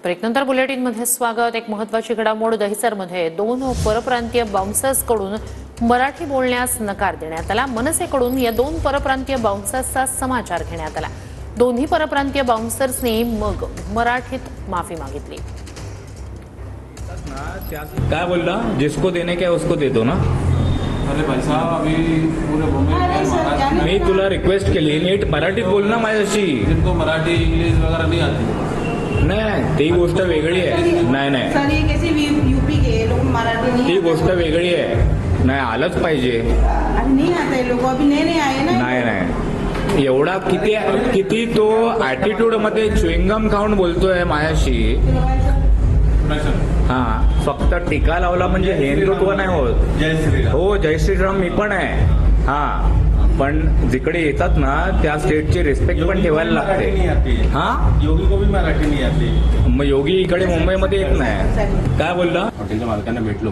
ब्रेकनंतर बुलेटिनमध्ये स्वागत। एक महत्त्वाची घडामोड दहिसरमध्ये 2 परप्रांतीय बाउन्सर्सकडून मराठी बोलण्यास नकार देण्यात आला। मनसेकडून या 2 परप्रांतीय बाउन्सर्सचा समाचार घेण्यात आला। दोन्ही परप्रांतीय बाउन्सर्सनी मग मराठीत माफी मागितली। क्या बोल रहा, जिसको देने क्या उसको दे दो ना। अरे भाई साहब, अभी पूरे बॉम्बे मी तुला रिक्वेस्ट केली, नीट मराठीत बोल ना माझ्याशी। जिनको मराठी इंग्लिश वगैरह नहीं आती, नाही ती गोष्ट वेगळी आहे। नाही नाही सर, ये कैसे यूपी के लोग मराठी नहीं, ती गोष्ट वेगळी आहे। नाही आलंच पाहिजे। अभी नहीं आता है, लोग अभी नए नए आए ना। नाही नाही एवढा किती तो ॲटिट्यूड मध्ये च्युइंगम खाऊन बोलतोय माझ्याशी। हा फक्त टीका लावला म्हणजे हिंदुत्व नाही होत। जय श्रीराम। हो जय श्रीराम मी पण आहे। हा पण जिकडे येतात ना त्या स्टेटची रिस्पेक्ट पण ठेवायला लागते। हा योगी को भी मराठी नहीं आती। मग योगी इकडे मुंबईमध्ये येत नाही। काय बोलला? हॉटेलच्या मालकांना भेटलो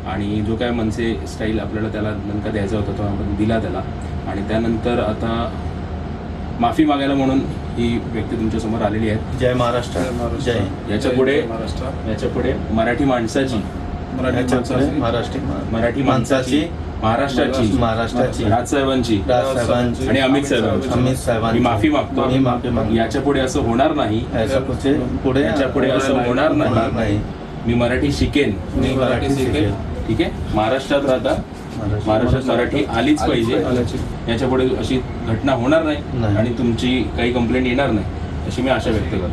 आणि जो काय मनसे स्टाईल आपल्याला त्याला नंतर द्यायचा होता तो आपण दिला त्याला। आणि त्यानंतर आता माफी मागायला म्हणून ही व्यक्ती तुमच्या समोर आलेली आहे। जय महाराष्ट्र। जय याच्या पुढे मराठी माणसाची मराठी माणसाची महाराष्ट्राची राजसाहेबांची आणि अमित साहेबांची माफी मागतो। याच्या पुढे असं होणार नाही। याच्या पुढे असं होणार नाही। मी मराठी शिकेन। ठीक आहे। महाराष्ट्रात राहता, महाराष्ट्रात मराठी आलीच पाहिजे। याच्या पुढे अशी घटना होणार नाही आणि तुमची काही कंप्लेंट येणार नाही अशी मी आशा व्यक्त करतो।